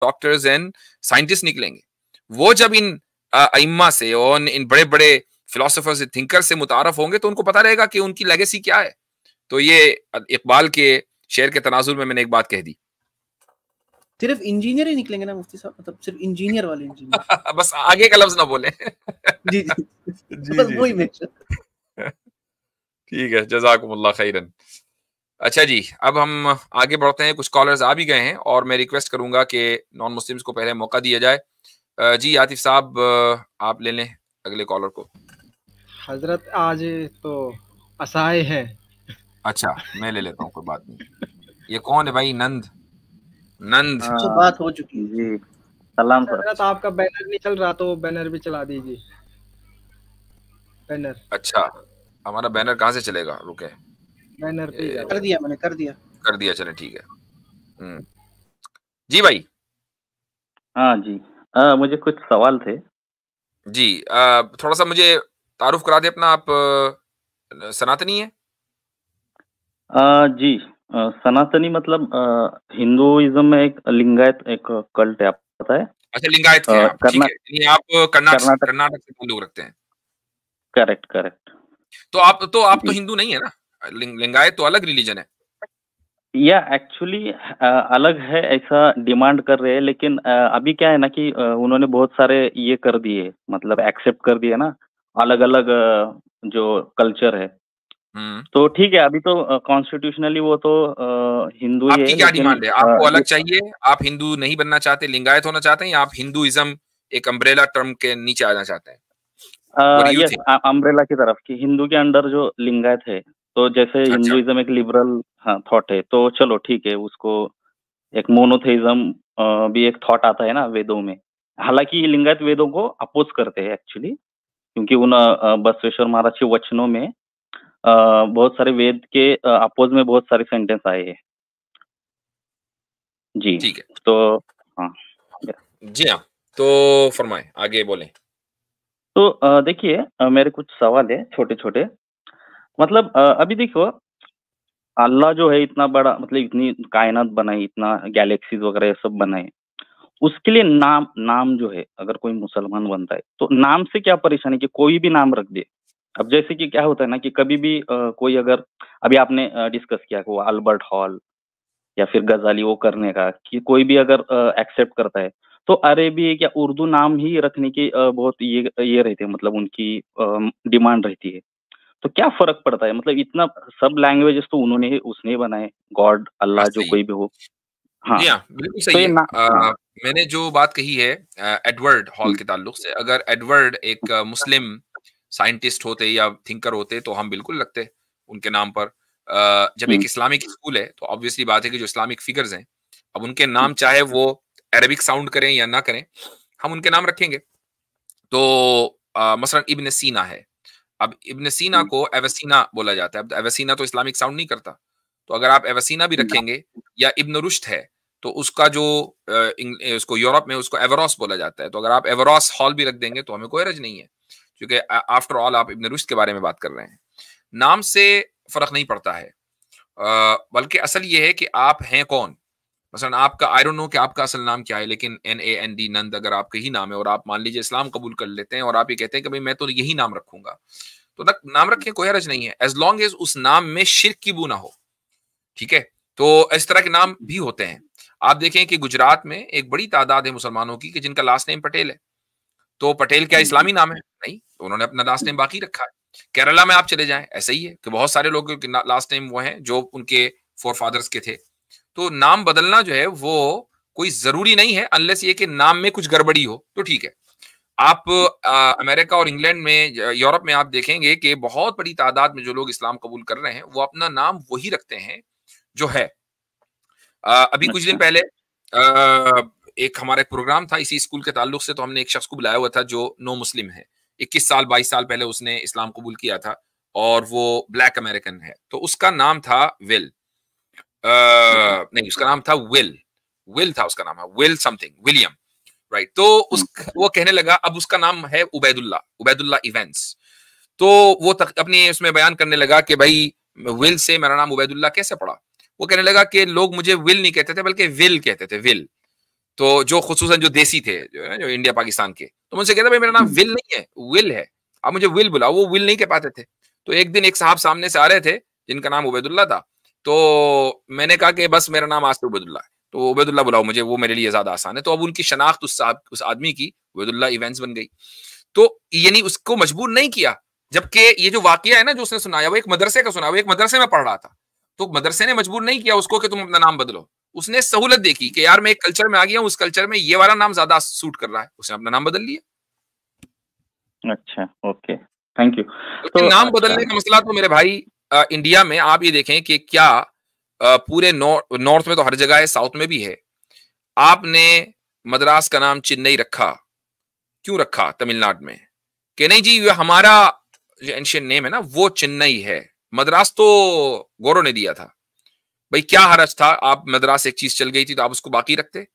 Doctors and scientist निकलेंगे। वो जब इन अइम्मा से और इन बड़े बड़े फिलोसोफर्स थिंकर से मुतारफ होंगे तो उनको पता रहेगा कि उनकी लेगेसी क्या है। तो ये इकबाल के शेर के तनाजुर में मैंने एक बात कह दी। सिर्फ इंजीनियर ही निकलेंगे ना मुफ्ती साहब, मतलब सिर्फ इंजीनियर वाले इंजीनियर। बस आगे का लफ्ज ना बोले। जी जी बस वही मेंशन। ठीक है, जज़ाकुमुल्लाह खैरन। अच्छा जी, अब हम आगे बढ़ते हैं। कुछ कॉलर्स आ भी गए हैं और मैं रिक्वेस्ट करूंगा कि नॉन मुस्लिम्स को पहले मौका दिया जाए। जी आतिफ साहब, आप ले लें अगले कॉलर को। हजरत आज तो असहाय है। अच्छा, मैं ले लेता हूँ, कोई बात नहीं। ये कौन है भाई? नंद? नंद जो बात हो चुकी जी, सलाम सर। हजरत आपका बैनर नहीं चल रहा तो बैनर भी चला दीजिए। बैनर। अच्छा, हमारा बैनर कहाँ से चलेगा? रुके, बैनर पे कर दिया मैंने, कर दिया। चले ठीक है। जी भाई। हाँ जी, मुझे कुछ सवाल थे। जी, थोड़ा सा मुझे तारुफ करा दे अपना। आप सनातनी हैं? जी, सनातनी मतलब हिंदुइज्म में एक लिंगायत एक कल्ट है, आपको पता है? अच्छा, लिंगायत के हैं आप, ठीक है। यानी आप कर्नाटक से ताल्लुक रखते हैं। करेक्ट। तो आप तो हिंदू नहीं है ना? लिंगायत तो अलग रिलीजन है। या एक्चुअली अलग है, ऐसा डिमांड कर रहे हैं, लेकिन अभी क्या है ना कि उन्होंने बहुत सारे ये कर दिए, मतलब एक्सेप्ट कर दिए ना अलग अलग जो कल्चर है। तो ठीक है, अभी तो कॉन्स्टिट्यूशनली वो तो हिंदू ही है। आपकी क्या डिमांड है? आपको अलग जो चाहिए? आप हिंदू नहीं बनना चाहते, लिंगायत होना चाहते हैं, या आप हिंदुइज्म एक अम्ब्रेला टर्म के नीचे आना चाहते हैं? यस, अम्ब्रेला की तरफ की हिंदू के अंडर जो लिंगायत है, तो जैसे हिंदुइज्म एक लिबरल थॉट है, तो चलो ठीक है, उसको एक मोनोथेइज्म भी एक थॉट आता है ना वेदों में। हालांकि लिंगायत वेदों को अपोज करते हैं एक्चुअली, क्योंकि उन बसवेश्वर महाराज के वचनों में बहुत सारे वेद के अपोज में बहुत सारे सेंटेंस आए हैं जी। ठीक है, तो हाँ जी हाँ, तो फरमाएं, आगे बोलें। तो देखिए, मेरे कुछ सवाल है छोटे छोटे। मतलब अभी देखो, अल्लाह जो है इतना बड़ा, मतलब इतनी कायनात बनाई, इतना गैलेक्सीज वगैरह सब बनाए, उसके लिए नाम जो है, अगर कोई मुसलमान बनता है तो नाम से क्या परेशानी कि कोई भी नाम रख दे। अब जैसे कि क्या होता है ना कि कभी भी कोई अगर, अभी आपने डिस्कस किया कि वो अल्बर्ट हॉल या फिर गजाली वो करने का, कि कोई भी अगर एक्सेप्ट करता है तो अरेबी या उर्दू नाम ही रखने की बहुत ये रहती है, मतलब उनकी डिमांड रहती है। तो क्या फर्क पड़ता है? मतलब इतना सब लैंग्वेजेस तो उन्होंने उसने बनाए, गॉड अल्लाह जो कोई भी हो। हाँ जी हाँ, बिल्कुल तो सही ये है। मैंने जो बात कही है एडवर्ड हॉल के ताल्लुक से, अगर एडवर्ड एक मुस्लिम साइंटिस्ट होते या थिंकर होते तो हम बिल्कुल लगते उनके नाम पर। जब एक इस्लामिक स्कूल है तो ऑब्वियसली बात है कि जो इस्लामिक फिगर्स हैं, अब उनके नाम चाहे वो अरबिक साउंड करें या ना करें, हम उनके नाम रखेंगे। तो मसलन इब्न सीना है। अब इब्न सीना को एवसीना बोला जाता है। अब एवसीना तो इस्लामिक साउंड नहीं करता, तो अगर आप एवसीना भी रखेंगे, या इब्न रुश्द है तो उसका जो उसको यूरोप में उसको एवरोस बोला जाता है, तो अगर आप एवरोस हॉल भी रख देंगे तो हमें कोई हर्ज नहीं है, क्योंकि आफ्टर ऑल आप इब्न रुश्द के बारे में बात कर रहे हैं। नाम से फर्क नहीं पड़ता है, बल्कि असल ये है कि आप हैं कौन। मसलन आपका, आई डोंट नो कि आपका असल नाम क्या है, लेकिन NAND नंद अगर आपका ही नाम है और आप मान लीजिए इस्लाम कबूल कर लेते हैं और आप ये कहते हैं कि भाई मैं तो यही नाम रखूंगा, तो नाम रखें, कोई हर्ज नहीं है, एज लॉन्ग एज उस नाम में शिर्क की बू ना हो। ठीक है, तो इस तरह के नाम भी होते हैं। आप देखें कि गुजरात में एक बड़ी तादाद है मुसलमानों की कि जिनका लास्ट नेम पटेल है, तो पटेल क्या इस्लामी नाम है? नहीं, तो उन्होंने अपना लास्ट नेम बाकी रखा है। केरला में आप चले जाएं, ऐसा ही है कि बहुत सारे लोग के लास्ट नेम वो हैं जो उनके फोर फादर्स के थे। तो नाम बदलना जो है वो कोई जरूरी नहीं है, अनलेस ये कि नाम में कुछ गड़बड़ी हो तो ठीक है। आप अमेरिका और इंग्लैंड में, यूरोप में आप देखेंगे कि बहुत बड़ी तादाद में जो लोग इस्लाम कबूल कर रहे हैं वो अपना नाम वही रखते हैं जो है। अभी कुछ दिन पहले एक हमारा एक प्रोग्राम था इसी स्कूल के ताल्लुक से, तो हमने एक शख्स को बुलाया हुआ था जो नो मुस्लिम है, 21 साल 22 साल पहले उसने इस्लाम कबूल किया था और वो ब्लैक अमेरिकन है। तो उसका नाम था विल, नहीं उसका नाम था विल था उसका नाम है विल समथिंग, विलियम, राइट। तो वो कहने लगा, अब उसका नाम है उबैदुल्ला इवेंट्स। तो वो अपनी उसमें बयान करने लगा कि भाई विल से मेरा नाम उबैदुल्ला कैसे पड़ा। वो कहने लगा कि लोग मुझे विल नहीं कहते थे बल्कि विल कहते थे, विल। तो जो खुसूसन जो देसी थे, जो है जो इंडिया पाकिस्तान के, तो मुझसे कहता भाई मेरा नाम विल नहीं है, विल है, आप मुझे विल बुलाओ। वो विल नहीं कह पाते थे। तो एक दिन एक साहब सामने से आ रहे थे जिनका नाम उबैदुल्ला था, तो मैंने कहा कि बस मेरा नाम आज से उबैदुल्ला है, तो उबैदुल्ला बुलाओ मुझे, वो मेरे लिए ज्यादा आसान है। तो अब उनकी शनाख्त उस आदमी की उबैदुल्ला इवेंट्स बन गई। तो यानी उसको मजबूर नहीं किया, जबकि ये जो वाकया है ना जो उसने सुनाया, वो एक मदरसे का सुना, वो एक मदरसे में पढ़ रहा था, तो मदरसे ने मजबूर नहीं किया उसको कि तुम अपना नाम बदलो। उसने सहूलत देखी कि यार मैं एक कल्चर में आ गया हूं, उस कल्चर में ये वाला नाम ज्यादा सूट कर रहा है, उसने अपना नाम बदल लिया। अच्छा, ओके, थैंक यू। तो नाम बदलने का मसला तो मेरे भाई इंडिया में आप ये देखें कि क्या पूरे नॉर्थ में तो हर जगह है, साउथ में भी है। आपने मद्रास का नाम चेन्नई रखा, क्यों रखा तमिलनाडु में? कि नहीं जी ये हमारा जो एंशियंट नेम है ना वो चेन्नई है, मद्रास तो गौरव ने दिया था। भाई क्या हरज था, आप मद्रास एक चीज चल गई थी तो आप उसको बाकी रखते।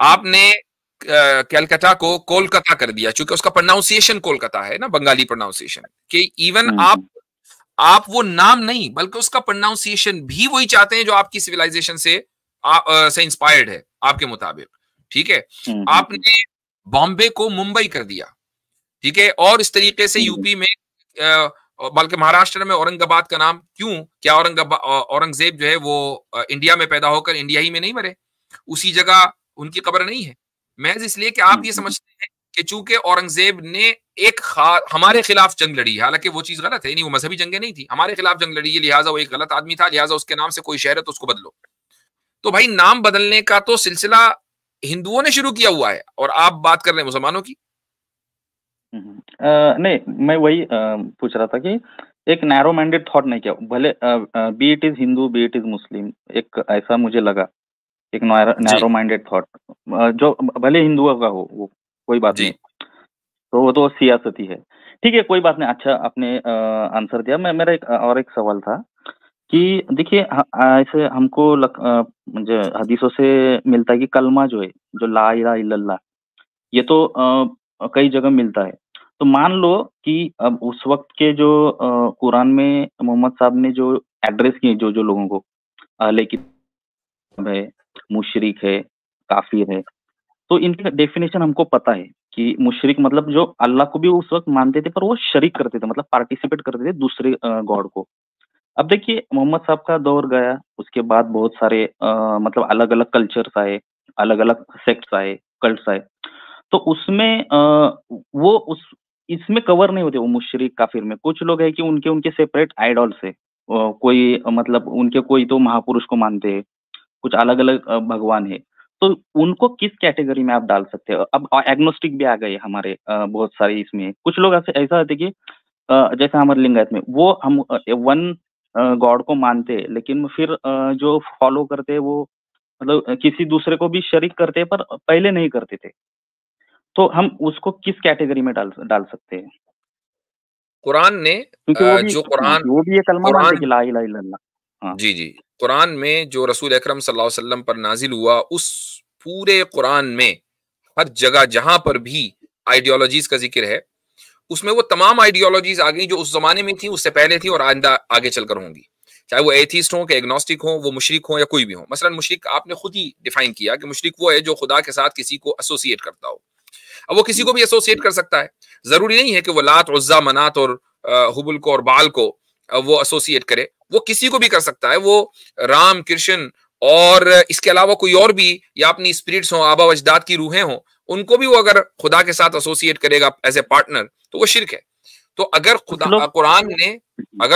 आपने कलकत्ता को कोलकाता कर दिया, क्योंकि उसका प्रोनाउंसिएशन कोलकाता है ना, बंगाली प्रोनाउंसिएशन, कि इवन आप वो नाम नहीं बल्कि उसका प्रोनाउंसिएशन भी वही चाहते हैं जो आपकी सिविलाइजेशन से इंस्पायर्ड है आपके मुताबिक, ठीक है। आपने बॉम्बे को मुंबई कर दिया, ठीक है, और इस तरीके से यूपी में बल्कि महाराष्ट्र में औरंगाबाद का नाम क्यों? क्या औरंगजेब जो है वो इंडिया में पैदा होकर इंडिया ही में नहीं मरे, उसी जगह उनकी कब्र नहीं है? महज इसलिए कि आप ये समझते हैं कि चूंकि औरंगजेब ने एक हमारे खिलाफ जंग लड़ी, हालांकि वो चीज गलत है, नहीं वो मजहबी जंगें नहीं थी, हमारे खिलाफ जंग लड़ी है, लिहाजा वो एक गलत आदमी था, लिहाजा उसके नाम से कोई शहर है तो उसको बदलो। तो भाई नाम बदलने का तो सिलसिला हिंदुओं ने शुरू किया हुआ है, और आप बात कर रहे हैं मुसलमानों की। नहीं, मैं वही पूछ रहा था कि एक नैरो माइंडेड थॉट नहीं किया, भले be it is Hindu be it is Muslim, एक ऐसा मुझे लगा एक नैरो माइंडेड थॉट, जो भले हिंदुओं का हो वो कोई बात नहीं, तो वो तो सियासती है, ठीक है, कोई बात नहीं। अच्छा आपने आंसर दिया। मेरा एक सवाल था कि देखिए ऐसे हमको मुझे हदीसों से मिलता है कि कलमा जो है, जो ला इलाहा इल्लल्लाह, ये तो कई जगह मिलता है। तो मान लो कि अब उस वक्त के जो कुरान में मोहम्मद साहब ने जो एड्रेस किए जो लोगों को, अहले किताब है, मुशरिक है, काफिर है, तो इनकी डेफिनेशन हमको पता है कि मुशरिक मतलब जो अल्लाह को भी उस वक्त मानते थे पर वो शरीक करते थे, मतलब पार्टिसिपेट करते थे दूसरे गॉड को। अब देखिए मोहम्मद साहब का दौर गया, उसके बाद बहुत सारे मतलब अलग अलग कल्चर्स आए, अलग अलग सेक्ट्स आए, कल्ट्स आए, तो उसमें वो इसमें कवर नहीं होते वो मुशरिक काफिर में। कुछ लोग है कि उनके सेपरेट आइडॉल्स है, कोई मतलब उनके कोई तो महापुरुष को मानते हैं, कुछ अलग अलग भगवान है, तो उनको किस कैटेगरी में आप डाल सकते हो? अब एग्नोस्टिक भी आ गए हमारे बहुत सारे इसमें। कुछ लोग ऐसा होते कि जैसे हमारे लिंगायत में वो हम वन गॉड को मानते हैं, लेकिन फिर जो फॉलो करते हैं वो मतलब किसी दूसरे को भी शरीक करते हैं पर पहले नहीं करते थे, तो हम उसको किस कैटेगरी में डाल सकते हैं? कुरान ने क्योंकि वो भी ये कलमा मानते कि ला इलाहा इल्लल्लाह। हाँ जी, कुरान में जो रसूल अकरम सल्लल्लाहु अलैहि वसल्लम पर नाजिल हुआ, उस पूरे कुरान में हर जगह जहां पर भी आइडियोलॉजीज का जिक्र है, उसमें वो तमाम आइडियोलॉजीज आ गई जो उस जमाने में थी, उससे पहले थी और आइंदा आगे चलकर होंगी, चाहे वो एथीस्ट हो, एग्नोस्टिक हो, वो मुशरिक हो या कोई भी हो। मसलन मुशरिक आपने खुद ही डिफाइन किया कि मुशरिक वो है जो खुदा के साथ किसी को एसोसिएट करता हो। अब वो किसी को भी एसोसिएट कर सकता है, जरूरी नहीं है कि वो लात, उज्जा, मनात और हुबुल को और बाल को वो एसोसिएट करे, वो किसी को भी कर सकता है। वो राम, कृष्ण और इसके अलावा कोई और भी, या अपनी स्पिरिट्स हो, आबा अजदाद की रूहें हो, उनको भी वो अगर खुदा के साथ एसोसिएट करेगा एज ए पार्टनर तो वो शिर्क है। तो अगर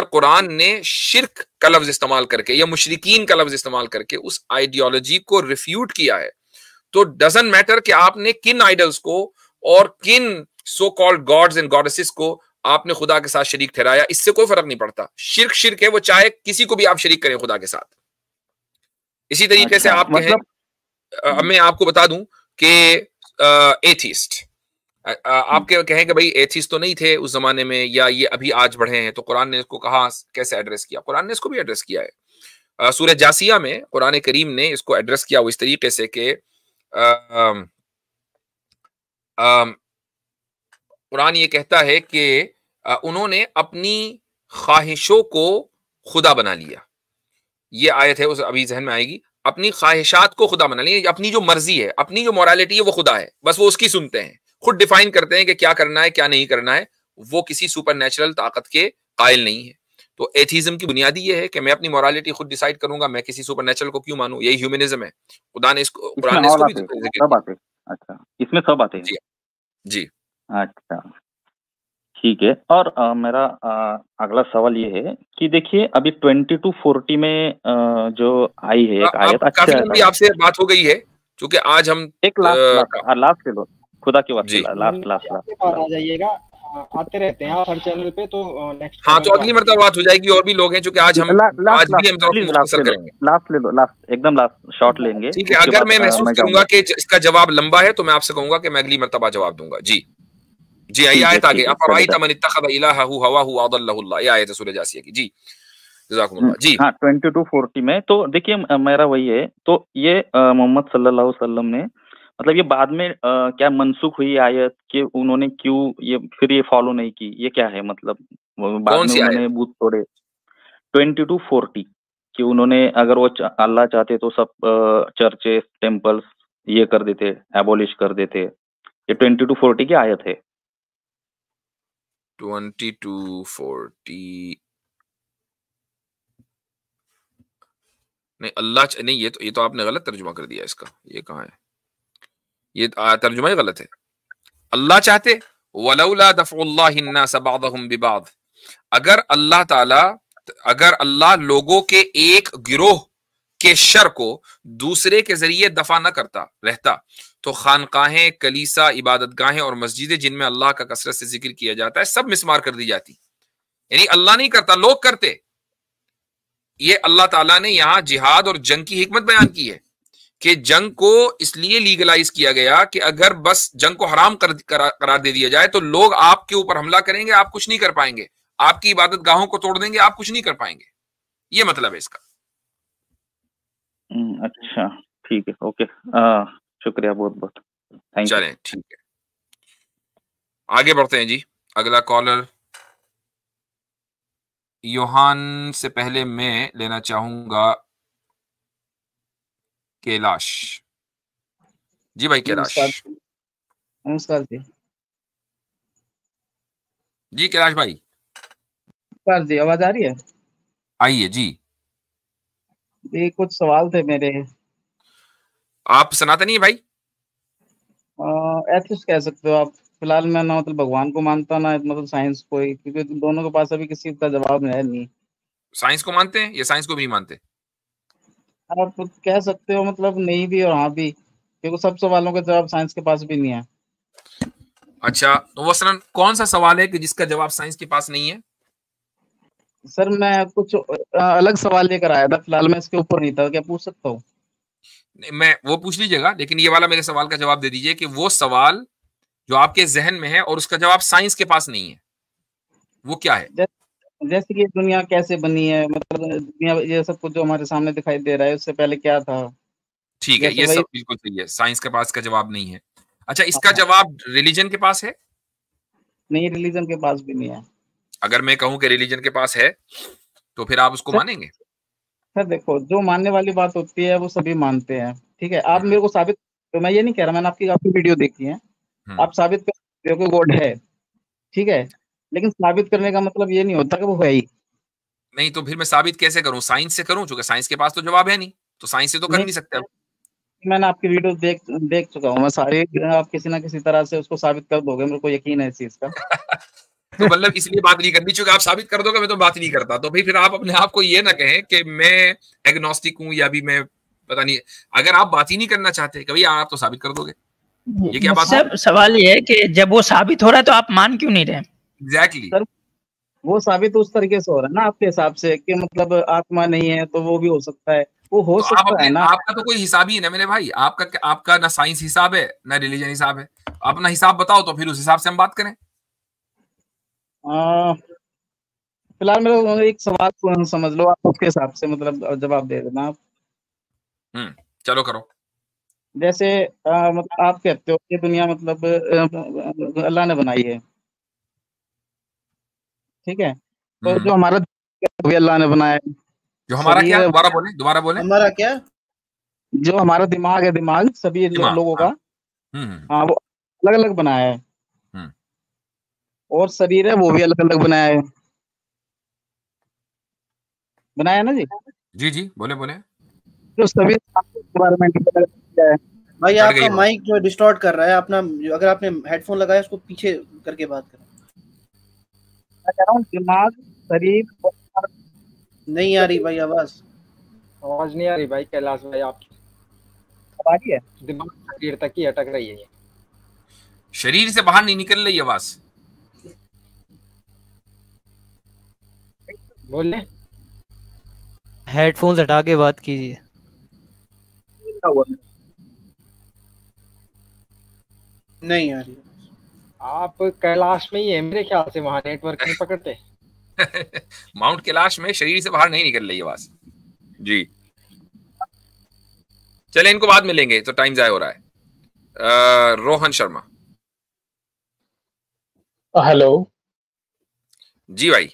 कुरान ने शिर्क का लफ्ज इस्तेमाल करके या मुशरिकीन का लफ्ज इस्तेमाल करके उस आइडियोलॉजी को रिफ्यूट किया है, तो डजंट मैटर कि आपने किन आइडल्स को और किन so called gods and goddesses को आपने खुदा के साथ शरीक ठहराया, इससे कोई फर्क नहीं पड़ता। शिर्क शिर्क है, वो चाहे किसी को भी आप शरीक करें खुदा के साथ। इसी तरीके से आप कहें, मैं आपको बता दूं कि एथिस्ट, आप कहें कि भाई एथिस्ट तो नहीं थे उस जमाने में, या ये अभी आज बढ़े हैं, तो कुरान ने इसको कहा कैसे एड्रेस किया? कुरान ने इसको भी एड्रेस किया है। सूरह जासिया में कुरान करीम ने इसको एड्रेस किया वो इस तरीके से कि कुरान ये कहता है कि उन्होंने अपनी ख्वाहिशों को खुदा बना लिया। ये आयत है, उस अभी जहन में आएगी। अपनी ख्वाहिशात को खुदा बना लें, अपनी जो मर्जी है, अपनी जो मोरालिटी है वो खुदा है, बस वो उसकी सुनते हैं, खुद डिफाइन करते हैं कि क्या करना है क्या नहीं करना है, वो किसी सुपरनेचुरल ताकत के कायल नहीं है। तो एथीज्म की बुनियादी ये है कि मैं अपनी मोरालिटी खुद डिसाइड करूंगा, मैं किसी सुपरनेचुरल को क्यों मानूं, यही ह्यूमनिज्म है। खुदा ने इसको, कुरान ने इसको भी जिक्र सब किया। आते हैं। अच्छा, इसमें सब आते हैं। जी जी अच्छा, ठीक है। और मेरा अगला सवाल ये है कि देखिए अभी 2240 में जो आई है एक आयत, अब काफी अच्छा लंबी आपसे बात हो गई है, क्योंकि आज हम एक लास्ट ले लो, खुदा के वास्ते, जी लास्ट आपके पास आ जाइएगा, आते रहते हैं आप हर चैनल पे, तो नेक्स्ट हाँ, तो अगली मरतबा बात हो जाएगी, और भी लोग हैं, क्योंकि आज हम आज भी हम मुख्तसर करेंगे। लास्ट ले लो, लास्ट एकदम लास्ट शॉर्ट लेंगे। ठीक है, अगर मैं महसूस करूंगा कि इसका जवाब लंबा है तो मैं आपसे कहूंगा कि मैं अगली मरतबा जवाब दूंगा। जी जी, आइए आयत आगे। अफराइता मन इत्तखज़ इलाहहु हवाहु वअदल्लहु अल्लाह, ये आयत है सूरह जासिया की। जी जज़ाकुमुल्लाह। जी हाँ, 2240 में तो देखिए मेरा वही है, तो ये मोहम्मद सल्लल्लाहु अलैहि वसल्लम ने, मतलब ये बाद में क्या मनसूख हुई आयत कि उन्होंने क्यों ये फिर ये फॉलो नहीं की, ये क्या है मतलब? बाद कौन में सी आयत? उन्होंने बूथ तोड़े। 2240 कि उन्होंने अगर वो अल्लाह चाहते तो सब चर्चेस टेम्पल्स ये कर देते, एबॉलिश कर देते। ये 2240 की आयत है। 2240 नहीं, अल्लाह नहीं, ये तो आपने गलत तर्जुमा कर दिया इसका। ये कहाँ है? ये तर्जुमा ही गलत है। अल्लाह चाहते, वलौला दफ़उल्लाहि अन्नास बअदहुम बिबअद, अगर अल्लाह लोगों के एक गिरोह के शर को दूसरे के जरिए दफा न करता रहता, तो खानकाहें, कलीसा, इबादतगाहें और मस्जिदें जिनमें अल्लाह का कसरत से जिक्र किया जाता है सब मिसमार कर दी जाती। यानी अल्लाह नहीं करता, लोग करते। ये अल्लाह ताला ने यहां जिहाद और जंग की हिकमत बयान की है कि जंग को इसलिए लीगलाइज किया गया कि अगर बस जंग को हराम करार दे दिया जाए तो लोग आपके ऊपर हमला करेंगे, आप कुछ नहीं कर पाएंगे, आपकी इबादत गाहों को तोड़ देंगे, आप कुछ नहीं कर पाएंगे। ये मतलब है इसका। अच्छा, ठीक है, ओके, शुक्रिया बहुत बहुत, थैंक यू। चलें, ठीक है, आगे बढ़ते हैं जी। अगला कॉलर योहान से पहले मैं लेना चाहूंगा कैलाश जी। भाई कैलाश। नमस्कार जी। जी कैलाश भाई। नमस्कार जी, आवाज आ रही है? आइए जी। ये कुछ सवाल थे मेरे। आप सनातनी है भाई? एथिस्ट कह सकते हो आप। फिलहाल मैं ना मतलब भगवान को मानता ना मतलब साइंस को ही, क्योंकि दोनों के पास अभी किसी का जवाब है नहीं। साइंस को मानते हैं या साइंस को भी नहीं मानते? आप कह सकते हो मतलब नहीं भी और हाँ भी, क्योंकि सब सवालों का जवाब साइंस के पास भी नहीं है। अच्छा, तो वसलन कौन सा सवाल है कि जिसका जवाब साइंस के पास नहीं है? सर मैं कुछ अलग सवाल लेकर आया था, फिलहाल मैं इसके ऊपर नहीं था, क्या पूछ सकता हूँ? मैं वो पूछ लीजिएगा, लेकिन ये वाला मेरे सवाल का जवाब दे दीजिए कि वो सवाल जो आपके जहन में है और उसका जवाब साइंस के पास नहीं है, वो क्या है? जैसे कि दुनिया कैसे बनी है, मतलब दुनिया ये सब कुछ जो हमारे सामने दिखाई दे रहा है उससे पहले क्या था। ठीक है, ये सब बिल्कुल सही है, साइंस के पास का जवाब नहीं है। अच्छा, इसका जवाब रिलीजन के पास है? नहीं, रिलीजन के पास भी नहीं है। अगर मैं कहूं कि रिलीजन के पास है तो फिर आप उसको मानेंगे? सर देखो, जो मानने वाली बात होती है वो सभी मानते हैं, ठीक है। आप मेरे को साबित, तो मैं ये नहीं कह रहा, मैंने आपकी वीडियो देखी है, आप साबित कर सकते हो कि गॉड है, ठीक है, लेकिन साबित करने का मतलब ये नहीं होता कि वो है ही नहीं। तो फिर मैं साबित कैसे करूं? साइंस से करूं? क्योंकि साइंस के पास तो जवाब है नहीं, तो साइंस से तो कर नहीं सकते आप। मैंने आपकी वीडियो देख चुका हूँ मैं सारे, आप किसी ना किसी तरह से उसको साबित कर दोगे, मेरे को यकीन है इस चीज का। तो मतलब इसलिए बात नहीं करनी, चूंकि आप साबित कर दोगे मैं तो बात नहीं करता। तो फिर आप अपने आप को ये ना कहें कि मैं एग्नोस्टिक हूं या भी मैं पता नहीं। अगर आप बात ही नहीं करना चाहते कभी, आप तो साबित कर दोगे। ये क्या बात है? सवाल ये है कि जब वो साबित हो रहा है तो आप मान क्यों नहीं रहे? एग्जैक्टली। सर वो साबित उस तरीके से हो रहा है ना आपके हिसाब से कि मतलब आत्मा नहीं है, तो वो भी हो सकता है, वो हो तो सकता है ना। आपका तो कोई हिसाब ही है ना मेरे भाई। आपका ना साइंस हिसाब है ना रिलीजन हिसाब है। अपना हिसाब बताओ तो फिर उस हिसाब से हम बात करें। फिलहाल मेरा एक सवाल समझ लो, आप उसके हिसाब से मतलब जवाब दे देना आप। चलो करो। जैसे मतलब आप कहते हो कि दुनिया मतलब अल्लाह ने बनाई है, ठीक है, तो जो हमारा भी अल्लाह ने बनाया है। जो हमारा क्या? दोबारा बोले। हमारा क्या? जो हमारा दिमाग है, दिमाग सभी लोगों का, हाँ वो अलग अलग बनाया है, और शरीर है वो भी अलग अलग बनाया है ना जी। जी जी, बोले बोले। जो सभी एनवायरमेंट है। भाई आपका माइक जो डिस्टॉर्ट कर रहा है, अपना अगर आपने हेडफोन लगाया उसको पीछे करके बात करें। मैं कह रहा हूँ दिमाग, शरीर, नहीं आ रही भाई आवाज नहीं आ रही भाई कैलाश भाई आपकी। आ रही है? दिमाग शरीर तक ही अटक रही है, शरीर से बाहर नहीं निकल रही आवाज। बोले हेडफोन्स हटा के बात कीजिए। नहीं आ रही। आप कैलाश में ही है मेरे ख्याल से, वहां नेटवर्क नहीं पकड़ते। माउंट कैलाश में शरीर से बाहर नहीं निकल रही आवाज जी। चले इनको बाद में लेंगे, तो टाइम जाया हो रहा है। रोहन शर्मा। हेलो जी भाई।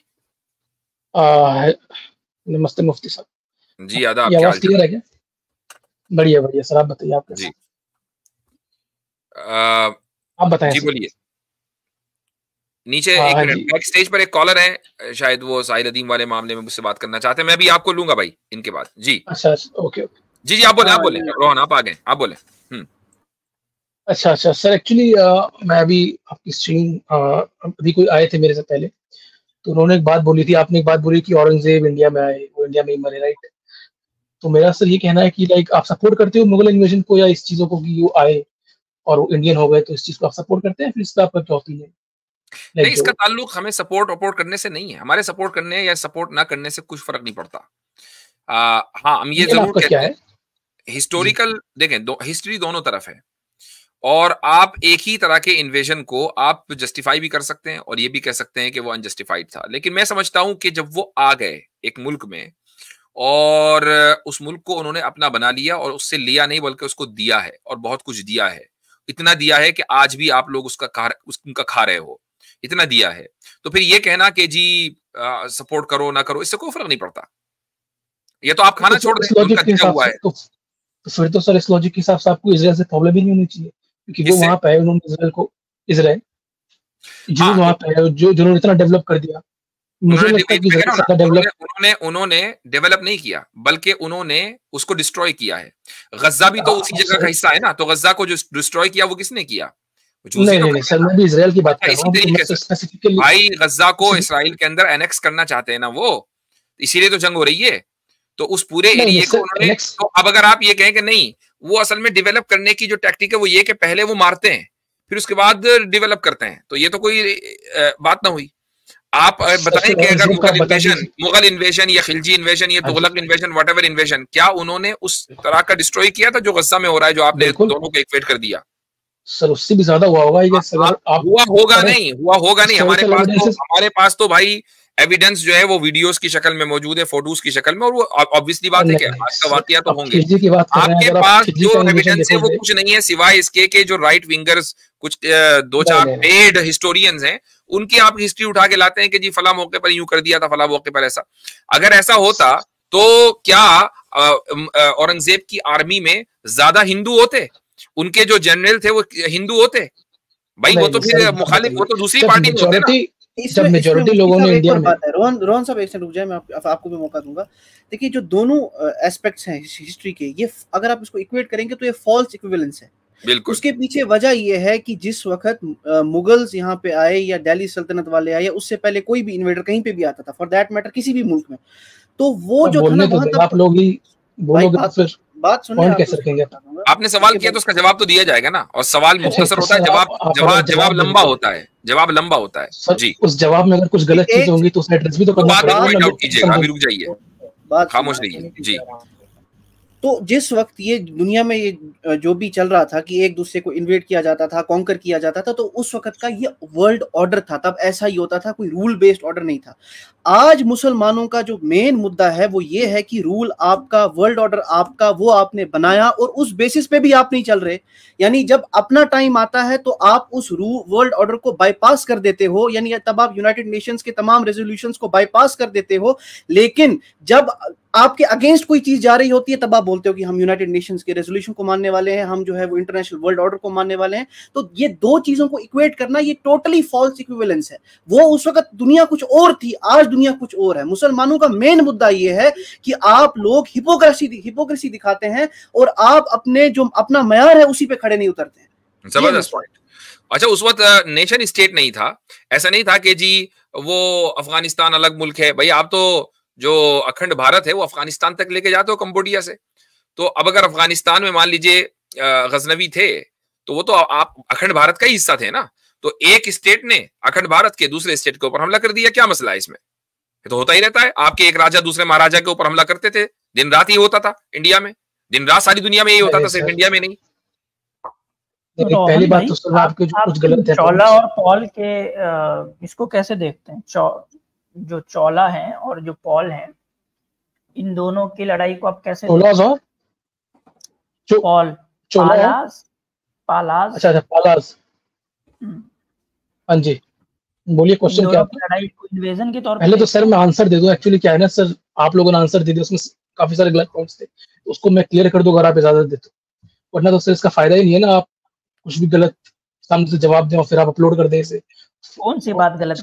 नमस्ते मुफ्ती साहब जी। आदाब। आवाज क्लियर है क्या? बढ़िया बढ़िया सर, आप बताइए। आप जी आप बताएं जी, बोलिए। नीचे एक मिनट, बैक स्टेज पर एक कॉलर है, शायद वो साहिल अदीम वाले मामले में मुझसे बात करना चाहते हैं। मैं भी आपको लूंगा भाई इनके बाद। जी अच्छा ओके जी जी, आप बोले रोहन, आप आ गए, आप बोले। अच्छा सर, एक्चुअली मैं अभी आपकी स्ट्रीम अभी कोई आए थे मेरे से पहले, तो उन्होंने एक बात बोली थी, आपने एक बात बोली कि औरंगजेब इंडिया में आए, वो इंडिया में ही मरे, राइट? तो मेरा सर ये कहना है कि लाइक आप सपोर्ट करते हो मुगल इन्वेजन को, या इस चीजों को कि वो आए और वो इंडियन हो गए, तो इस चीज को आप सपोर्ट करते हैं? फिर इस पर आपका क्या ओपिनियन? नहीं, इसका ताल्लुक हमें सपोर्ट करने से नहीं है। हमारे सपोर्ट करने या सपोर्ट ना करने से कुछ फर्क नहीं पड़ता। हाँ, हम ये जरूर कहते हैं, हिस्टोरिकल देखें, हिस्ट्री दोनों तरफ है, और आप एक ही तरह के इन्वेजन को आप जस्टिफाई भी कर सकते हैं और ये भी कह सकते हैं कि वो अनजस्टिफाइड था। लेकिन मैं समझता हूं कि जब वो आ गए एक मुल्क में और उस मुल्क को उन्होंने अपना बना लिया, और उससे लिया नहीं बल्कि उसको दिया है, और बहुत कुछ दिया है, इतना दिया है कि आज भी आप लोग उनका खा रहे हो, इतना दिया है। तो फिर ये कहना कि जी सपोर्ट करो ना करो, इससे कोई फर्क नहीं पड़ता। ये तो आप खाना छोड़ दें, उनका दिया हुआ है। तो फिर तो सर इस लॉजिक के हिसाब से आपको इजराइल से प्रॉब्लम ही नहीं होनी चाहिए, क्योंकि वो वहां पे है, उन्होंने इजराइल जो वहां पे है, जो जिन्होंने इतना डेवलप कर दिया। मुझे लगता है कि उन्होंने डेवलप नहीं किया, बल्कि उन्होंने उसको डिस्ट्रॉय किया है। गज्जा भी तो उसी जगह का हिस्सा है ना, तो गज्जा को जो डिस्ट्रॉय किया वो किसने किया? नहीं सर, मैं भी इजराइल की बात कर रहा हूं। भाई गज्जा को इसराइल के अंदर एनेक्स करना चाहते हैं ना वो, इसीलिए तो जंग हो रही है। तो उस पूरे एरिया को उन्होंने, तो अब अगर आप ये कहें कि नहीं, वो असल में डेवलप करने की जो टैक्टिक है वो ये कि पहले वो मारते हैं फिर उसके बाद डेवलप करते हैं, तो ये तो कोई बात ना हुई। आप बताएं कि अगर मुगल इन्वेजन या खिलजी इन्वेजन या तुगलक इन्वेजन, व्हाटएवर इन्वेजन, क्या उन्होंने उस तरह का डिस्ट्रॉय किया था जो गज्जा में हो रहा है, जो आपने दोनों को इक्वेट कर दिया? सर उससे भी ज्यादा हुआ होगा। हुआ होगा नहीं। हमारे पास तो भाई एविडेंस जो है वो वीडियोस की शक्ल में मौजूद है, फोटोज की शक्ल में, और वो ऑब्वियसली बात है कि आज का वाकया तो होंगे। आपके पास जो एविडेंस है वो कुछ नहीं है, सिवाय इसके कि जो राइट विंगर्स कुछ 2-4 पेड हिस्टोरियंस हैं, उनकी आप हिस्ट्री उठा के लाते हैं कि जी फला मौके पर यूं कर दिया था, फला मौके पर ऐसा। अगर ऐसा होता तो क्या औरंगजेब की आर्मी में ज्यादा हिंदू होते? उनके जो जनरल थे वो हिंदू होते? भाई वो तो फिर मुखालिफ, वो तो दूसरी पार्टी में होते ना। जब मेजॉरिटी लोगों ने इंडिया में, रोहन साहब एक सेकंड रुक जाए, मैं आपको भी मौका दूंगा। देखिए जो दोनों एस्पेक्ट्स हैं हिस्ट्री के, ये अगर आप इसको इक्वेट करेंगे तो ये फॉल्स इक्विवेलेंस है। बिल्कुल। उसके पीछे वजह ये है कि जिस वक्त मुगल्स यहाँ पे आए या दिल्ली सल्तनत वाले आए, या उससे पहले कोई भी इन्वेडर कहीं पे भी आता था, फॉर दैट मैटर किसी भी मुल्क में, तो वो जो था ना, आप लोग ही बोलोगे तो फिर बात सुनिए, आपने सवाल किया तो उसका जवाब तो दिया जाएगा ना, और सवाल मुख्तसर होता है, जवाब लंबा होता है, जवाब लंबा होता है जी। उस जवाब में अगर कुछ गलत चीज होंगी तो उसमें एड्रेस भी तो करना पड़ेगा। पॉइंट आउट कीजिएगा, अभी रुक जाइए, खामोश रहिए जी। तो जिस वक्त ये दुनिया में ये जो भी चल रहा था कि एक दूसरे को इन्वेड किया जाता था, कॉन्कर किया जाता था, तो उस वक्त का ये वर्ल्ड ऑर्डर था, तब ऐसा ही होता था, कोई रूल बेस्ड ऑर्डर नहीं था। आज मुसलमानों का जो मेन मुद्दा है वो ये है कि रूल आपका, वर्ल्ड ऑर्डर आपका, वो आपने बनाया और उस बेसिस पे भी आप नहीं चल रहे। यानी जब अपना टाइम आता है तो आप उस वर्ल्ड ऑर्डर को बाईपास कर देते हो, यानी तब आप यूनाइटेड नेशंस के तमाम रेजोल्यूशंस को बाईपास कर देते हो। लेकिन जब आपके अगेंस्ट कोई चीज जा रही होती है तब आप बोलते हो कि हम यूनाइटेड नेशंस के रेजोल्यूशन को मानने वाले हैं, हम जो है वो इंटरनेशनल वर्ल्ड ऑर्डर को मानने वाले हैं। तो ये दो चीजों को इक्वेट करना ये टोटली फॉल्स इक्विवेलेंस है। वो उस वक्त दुनिया कुछ और थी, आज दुनिया कुछ और है। मुसलमानों का मेन मुद्दा ये है कि आप लोग हिपोक्रेसी दिखाते हैं और आप अपने जो अपना मयार है उसी पे खड़े नहीं उतरते हैं। जबरदस्त पॉइंट। अच्छा, उस वक्त नेशन स्टेट नहीं था, ऐसा नहीं था कि जी वो अफगानिस्तान अलग मुल्क है। भाई आप तो जो अखंड भारत है वो अफगानिस्तान तक लेके जाते हो कंबोडिया से। तो अब अगर अफगानिस्तान में मान लीजिए गजनवी थे तो वो तो आप अखंड भारत का ही हिस्सा थे ना। तो एक स्टेट ने अखंड भारत के दूसरे स्टेट के ऊपर हमला कर दिया, क्या मसला है इसमें? ये तो होता ही रहता है। आपके एक राजा दूसरे महाराजा के ऊपर हमला करते थे, दिन रात ही होता था इंडिया में, दिन रात सारी दुनिया में यही होता था, सिर्फ इंडिया में नहीं। पहली बात तो सर आपके जो कुछ गलत है। चौला और पॉल के इसको कैसे देखते हैं? जो चौला है और जो पॉल है, इन दोनों की लड़ाई को आप कैसे? पॉल पालाज। अच्छा पालाज। हाँ जी, बोलिए क्वेश्चन क्या था? लड़ाई को इन्वेजन के तौर पे पहले तो सर मैं आंसर दे दूं। एक्चुअली क्या है ना सर, आप लोगों ने आंसर दे दिया, उसमें काफी सारे गलत पॉइंट्स थे, उसको मैं क्लियर कर दूं अगर आप इजाजत देते हो, वरना तो सर इसका फायदा ही नहीं है ना। आप कुछ भी गलत सामने से जवाब दें और फिर आप अपलोड कर दें इसे। कौन सी बात गलत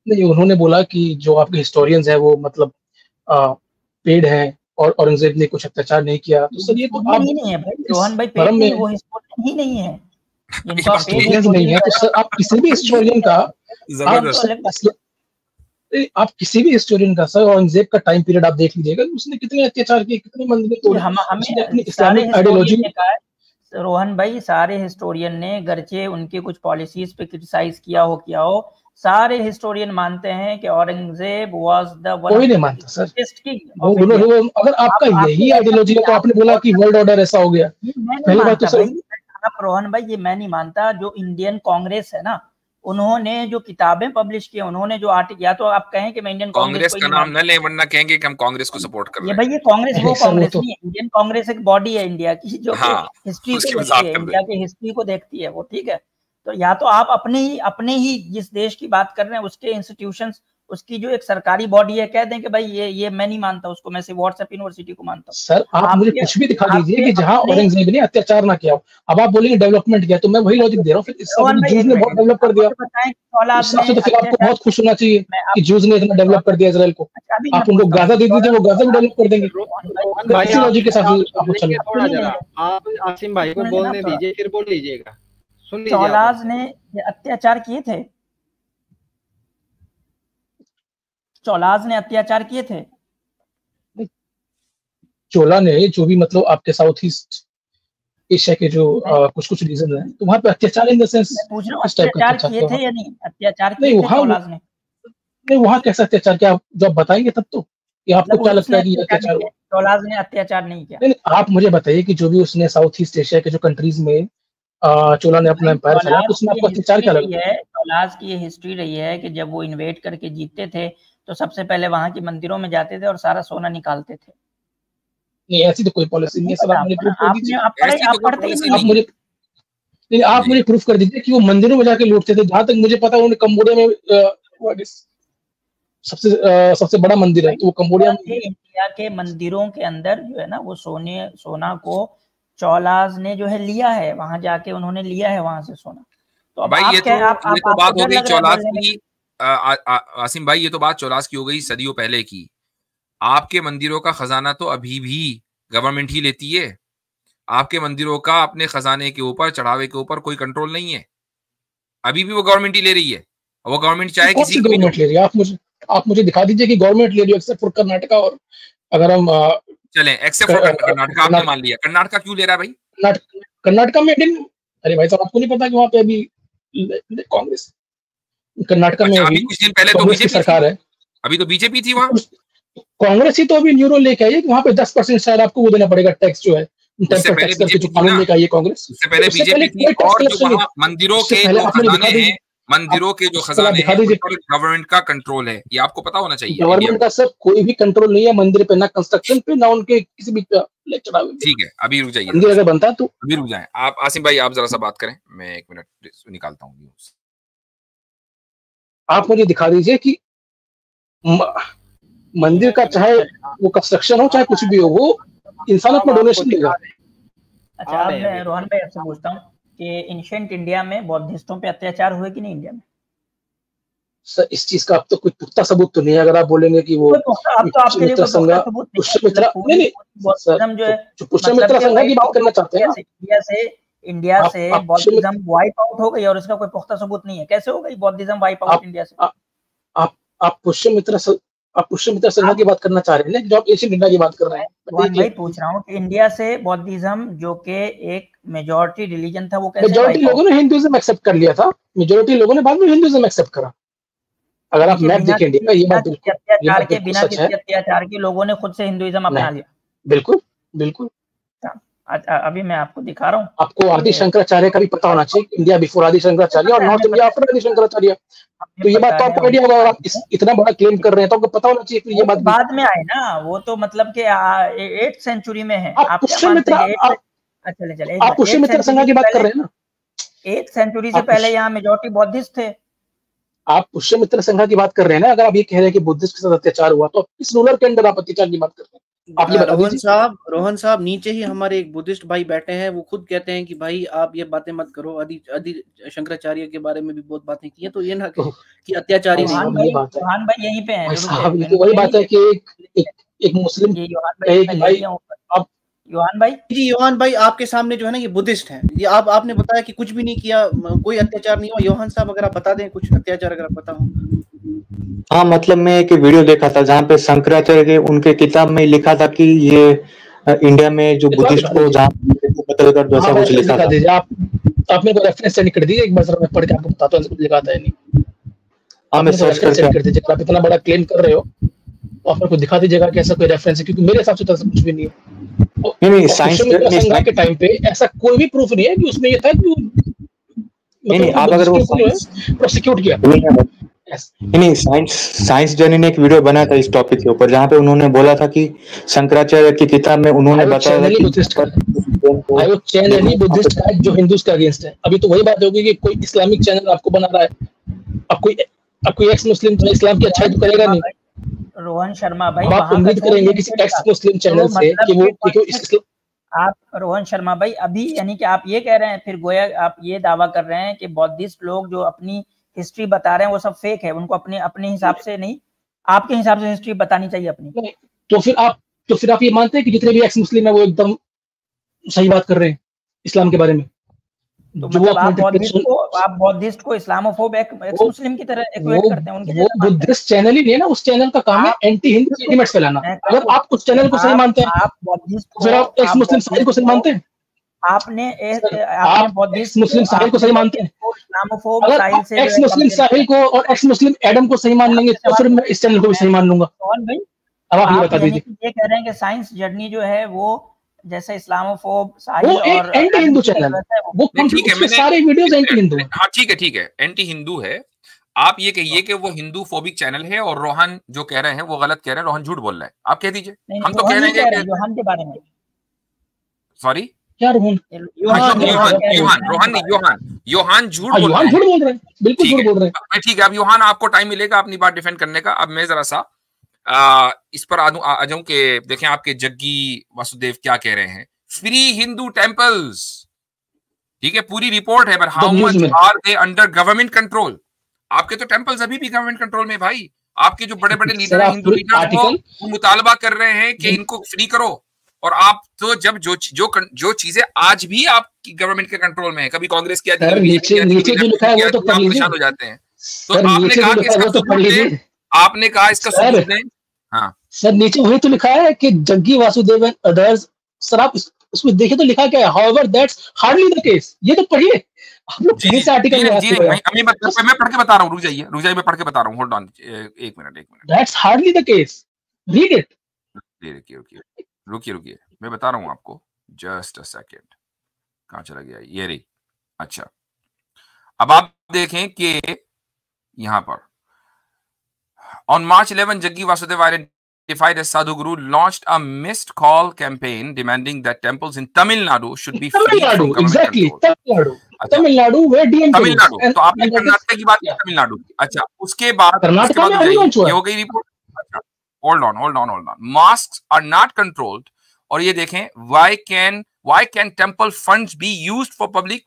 नहीं, उन्होंने बोला कि जो आपके हिस्टोरियंस है वो मतलब पेड हैं और औरंगजेब ने कुछ अत्याचार नहीं किया। तो सर ये तो आप नहीं है भाई, रोहन भाई पेड नहीं, वो हिस्टोरियन ही नहीं है, नहीं है। तो सर आप किसी भी हिस्टोरियन का आप किसी भी हिस्टोरियन का सर औरंगजेब का टाइम पीरियड आप देख लीजिएगा, उसने कितने अत्याचार किए, कितने मंदिर तोड़े, हमें अपनी इस्लामिक आइडियोलॉजी। रोहन भाई सारे हिस्टोरियन ने, गरचे उनके कुछ पॉलिसीज पे क्रिटिसाइज किया हो, सारे हिस्टोरियन मानते हैं कि औरंगजेब वाज द वन। कोई नहीं मानता सर। अगर आपका यही आइडियोलॉजी है तो आपने बोला कि वर्ल्ड ऑर्डर ऐसा हो गया। पहली बात तो सर आप रोहन भाई, ये मैं नहीं मानता। जो इंडियन कांग्रेस है ना, उन्होंने जो किताबें पब्लिश की, उन्होंने जो आर्टिकल, या तो आप कहें कि मैं इंडियन कांग्रेस का नाम न ले, वरना कहेंगे कि हम कांग्रेस को सपोर्ट कर रहे हैं। भाई ये कांग्रेस वो कांग्रेस नहीं है। इंडियन कांग्रेस एक बॉडी है इंडिया की, जो हिस्ट्री को देखती है, इंडिया की हिस्ट्री को देखती है वो, ठीक है। तो या तो आप अपने ही जिस देश की बात कर रहे हैं उसके इंस्टीट्यूशंस, उसकी जो एक सरकारी बॉडी है, कह दें कि भाई ये मैं नहीं मानता उसको, मैं सिर्फ व्हाट्सएप यूनिवर्सिटी को मानता हूँ। सर आप मुझे कुछ भी दिखा दीजिए कि जहां औरंगजेब ने अत्याचार ना किया। अब आप बोलेंगे डेवलपमेंट किया, तो मैं वही लॉजिक दे रहा हूँ। फिर जूस ने बहुत डेवलप कर दिया, तो फिर आपको बहुत खुश होना चाहिए कि जूस ने इतना डेवलप कर दिया इसराइल को। आप उनको गाजा दे दीजिए, वो गाजा भी डेवलप कर देंगे। इसी लॉजिक के साथ आपको चलना। आप आसिम भाई को बोलने दीजिए, फिर बोल लीजिएगा। सुन लीजिए, चौलाज ने अत्याचार किए थे, चौलाज ने अत्याचार किए थे। चोला ने जो भी मतलब आपके साउथ ईस्ट एशिया के जो कुछ रीजन है, तो वहां पे अत्याचार इन द सेंस अत्याचार किए थे या नहीं? अत्याचार किए थे चौलाज ने? नहीं, वहां कैसा अत्याचार किया, जब बताएंगे तब तो। कि आपको क्या लगता है कि अत्याचार हुआ? चौलाज ने अत्याचार नहीं किया। नहीं, आप मुझे बताइए कि जो भी उसने साउथ ईस्ट एशिया के जो कंट्रीज में चोला ने अपना एम्पायर चलाया, तो उसमें आपको अत्याचार क्या लगा? चौलाज की ये हिस्ट्री रही है कि जब वो इन्वेड करके जीतते थे तो सबसे पहले वहां के मंदिरों में जाते थे और सारा सोना निकालते थे। नहीं, ऐसी तो कोई पॉलिसी नहीं है सर। आप मुझे प्रूफ कर दीजिए। आप मुझे प्रूफ कर दीजिए कि वो मंदिरों में जाके लूटते थे। जहां तक मुझे पता है उन्होंने कंबोडिया में सबसे बड़ा मंदिर है, तो वो कंबोडिया में, इंडिया के मंदिरों के अंदर जो है ना, वो सोना को चौलाज ने जो है लिया है, वहां जाके उन्होंने लिया है वहां से सोना। तो भाई ये तो बात हो गई चौलाज की। आसिम भाई, ये तो बात चौलाज की हो गई सदियों पहले की। आपके मंदिरों का खजाना तो अभी भी गवर्नमेंट ही लेती है। आपके मंदिरों का अपने खजाने के ऊपर, चढ़ावे के ऊपर कोई कंट्रोल नहीं है। अभी भी वो गवर्नमेंट ही ले रही है। वो गवर्नमेंट चाहे किसी को गवर्नमेंट ले रही है। आप मुझे दिखा दीजिए कि गवर्नमेंट ले रही है, एक्सेप्ट फॉर कर्नाटका। और अगर हम चलें एक्सेप्ट फॉर कर्नाटका, आपने मान लिया, कर्नाटका क्यों ले रहा है भाई? कर्नाटका में अरे भाई साहब, आपको नहीं पता कि वहां पे अभी कांग्रेस, कर्नाटका में अभी कुछ दिन पहले तो बीजेपी सरकार है। अभी तो बीजेपी थी वहां। कांग्रेस ही तो अभी न्यूरो लेके आई है कि वहां पे 10% शायद आपको वो देना पड़ेगा टैक्स, जो है टैक्स करके जो कानून लेके आई है कांग्रेस। उससे पहले बीजेपी थी। और जो मंदिरों के जो खजाने हैं, मंदिरों के जो खजाने हैं, गवर्नमेंट का कंट्रोल है, ये आपको पता होना चाहिए। गवर्नमेंट का सर कोई भी कंट्रोल नहीं है मंदिर पे, ना कंस्ट्रक्शन पे, ना उनके किसी भी लेक्चर। ठीक है, अभी रुक जाइए, मंदिर अगर बनता तो अभी रुक जाए। आप आसिम भाई, आप जरा सा बात करें, मैं 1 मिनट निकालता हूँ न्यूज। आप मुझे दिखा दीजिए कि मंदिर का चाहे वो कंस्ट्रक्शन हो चाहे कुछ भी हो, वो इंसान अपना डोनेशन देगा। अच्छा, अब मैं रोहन भाई आपसे पूछता हूँ कि एंशिएंट इंडिया में बौद्धिस्टों पे अत्याचार हुए कि नहीं इंडिया में? सर इस चीज का अब तो कोई पुख्ता सबूत तो नहीं है। अगर आप बोलेंगे कि वो पुष्यमित्र संघ, पुष्यमित्र नहीं जो पुष्यमित्र संघ की बात करना चाहते हैं, इंडिया से बौद्धिज्म वाइप आउट हो गई और इसका कोई पुख्ता सबूत नहीं है, कैसे हो गई बौद्धिज्म वाइप आउट इंडिया से? आप पुष्यमित्र संघ की बात करना चाह रहे हैं, जो आप एशियन इंडिया की बात कर रहे हैं। मैं पूछ रहा हूँ कि इंडिया से बौद्धिज्म जो कि एक मेजॉरिटी रिलीजन था, वो कैसे? मेजॉरिटी लोगों ने हिंदुइज्म एक्सेप्ट कर लिया था, मेजॉरिटी लोगों ने बाद में हिंदुइज्म एक्सेप्ट करा। अगर आप मैप देखेंगे ना, ये बात अत्याचार के बिना किसी अत्याचार के लोगों ने खुद से हिंदुइज्म अपना लिया। बिल्कुल बिल्कुल। अभी मैं आपको दिखा रहा हूँ, आपको आदि शंकराचार्य का भी पता होना चाहिए, इंडिया बिफोर आदि शंकराचार्य और नॉर्थ इंडिया आफ्टर आदि शंकराचार्य। तो ये बात तो आपको आइडिया होगा, आप इतना बड़ा क्लेम कर रहे हैं तो आपको पता होना चाहिए कि ये बात बाद में आए ना, वो तो मतलब कि 8th सेंचुरी में है। आप पुष्यमित्र संघ की बात कर रहे हैं ना, 8th सेंचुरी से पहले यहाँ मेजॉरिटी बौद्धिस्ट थे। आप पुष्यमित्र संघ की बात कर रहे हैं ना, अगर आप ये कह रहे हैं कि बुद्धिस्ट के साथ अत्याचार हुआ, तो किस रूलर के अंदर आप अत्याचार की बात कर रहे हैं? आप ये रोहन साहब नीचे ही हमारे एक बुद्धिस्ट भाई बैठे हैं, वो खुद कहते हैं कि भाई आप ये बातें मत करो, आदि शंकराचार्य के बारे में भी बहुत बातें की है, तो ये ना कि अत्याचारी नहीं। रोहन भाई यहीं पे हैं, वही बात है कि एक मुस्लिम योहान भाई आपके सामने जो है ना ये बुद्धिस्ट हैं, ये आपने बताया कि कुछ भी नहीं किया, कोई अत्याचार नहीं हुआ। योहान साहब अगर आप बता दें कुछ अत्याचार अगर आप पता हो। हाँ, मतलब मैं एक वीडियो देखा था जहाँ पे शंकराचार्य के उनके किताब में लिखा था कि ये इंडिया में जो बुद्धिस्ट को जहाँ बदल कर वैसा कुछ लिखा था। आपने को रेफरेंस सेंड कर दिया, एक बार जरा मैं पढ़ के आपको बताता हूँ, कुछ लिखा था नहीं। हाँ, मैं सर्च कर दीजिएगा। आप इतना बड़ा क्लेम कर रहे हो तो आप मेरे को दिखा दीजिएगा कि ऐसा कोई रेफरेंस है, क्योंकि मेरे हिसाब से तो ऐसा कुछ भी नहीं है। नहीं, साइंस के टाइम पे ऐसा कोई भी प्रूफ नहीं है कि उसमें ये था कि नहीं, आप अगर वो प्रोसिक्यूट किया नहीं, साइंस जर्नी ने एक वीडियो बनाया था इस टॉपिक के ऊपर, जहाँ पे उन्होंने बोला था कि शंकराचार्य की किताब में उन्होंने बताया था कि वो चैनल ही बुद्धिस्ट का जो हिंदूज के अगेंस्ट है। अभी तो वही बात होगी कि कोई इस्लामिक चैनल आपको बना रहा है, अब कोई एक्स मुस्लिम तो इस्लाम की अच्छाई तो करेगा नहीं। रोहन शर्मा भाई, आप उम्मीद करेंगे किसी एक्स मुस्लिम चैनल से कि वो आप रोहन शर्मा भाई अभी यानी कि आप ये कह रहे हैं, फिर गोया आप ये दावा कर रहे हैं कि बौद्धिस्ट लोग जो अपनी हिस्ट्री बता रहे हैं वो सब फेक है, उनको अपने हिसाब से नहीं, आपके हिसाब से हिस्ट्री बतानी चाहिए अपनी। तो फिर आप ये मानते हैं कि जितने भी एक्स मुस्लिम है वो एकदम सही बात कर रहे हैं इस्लाम के बारे में? तो मतलब आप बौद्धिस्ट को इस्लामोफोब एक्स मुस्लिम की तरह इक्वेट करते हैं? वो बुद्धिस्ट चैनल ही नहीं है ना, उस चैनल का काम है एंटी हिंदू सेंटिमेंट्स फैलाना। अगर आप उस चैनल को सही मानते हैं, आप बौद्धिस्ट फिर आप एक्स मुस्लिम साहिल को सही मानते हैं? आपने बौद्धिस्ट मुस्लिम साहिल को सही मानते हैं? अगर एक्स मुस्लिम साहिल को और एक्स मुस्लिम एडम को सही मान लेंगे तो फिर मैं इस चैनल को भी सही मान लूंगा। अब आप ये बता दीजिए, ये कह रहे हैं कि साइंस जर्नी जो है वो जैसे इस्लामोफोब साहिल वो एक एंटी हिंदू चैनल है, वो सारे वीडियोस एंटी हिंदू हैं। हाँ ठीक है, एंटी हिंदू है। आप ये कहिए कि वो हिंदू फोबिक चैनल है और रोहन जो कह रहे हैं वो गलत कह रहे हैं, रोहन झूठ बोल रहा है। आप कह दीजिए, हम तो कह रहे हैं कि रोहन के बारे में, सॉरी क्या रोहन योहान झूठ बोल रहे हैं, बिल्कुल झूठ बोल रहे हैं। ठीक है, अब योहान आपको टाइम मिलेगा अपनी बात डिफेंड करने का। अब मैं जरा सा इस पर आ जाऊं कि देखें आपके जग्गी वासुदेव क्या कह रहे हैं। फ्री हिंदू टेम्पल्स, ठीक है, पूरी रिपोर्ट है, but how much are they under government control? आपके तो टेम्पल्स अभी भी गवर्नमेंट कंट्रोल में भाई। आपके जो बड़े बड़े लीडर हैं, हिंदू लीडर, वो मुतालबा कर रहे हैं कि इनको फ्री करो। और आप तो जब जो चीजें आज भी आपकी गवर्नमेंट के कंट्रोल में है, कभी कांग्रेस की परेशान हो जाते हैं। तो आपने कहा कि इसका सबूत दें, आपने कहा इसका सबूत दें। हाँ सर, नीचे वही तो लिखा है कि Jaggi Vasudev and others. Sir आप उसमें देखिए तो लिखा क्या है, however that's hardly the case. ये तो पढ़िए आप लोग, कहीं से आर्टिकल मैं पढ़ के बता रहा हूँ, रुक जाइए मैं पढ़ के बता रहा हूँ, होल्ड ऑन एक minute. That's hardly the case, read it. रुकिए मैं बता रहा हूँ आपको, जस्ट अ सेकेंड। कहाँ चला गया ये रही। अच्छा, अब आप देखें कि यहां पर On March 11, Jaggi Vasudev, identified as Sadhu Guru, launched a missed call campaign demanding that temples in Tamil Nadu should be free from government control. Tamil Nadu तो आपने कर्नाटक की बात की, तमिलनाडु की। अच्छा, उसके बाद ये हो गई रिपोर्ट। अच्छा, hold on, mosques are not controlled, और ये देखें, why can temple funds be used for public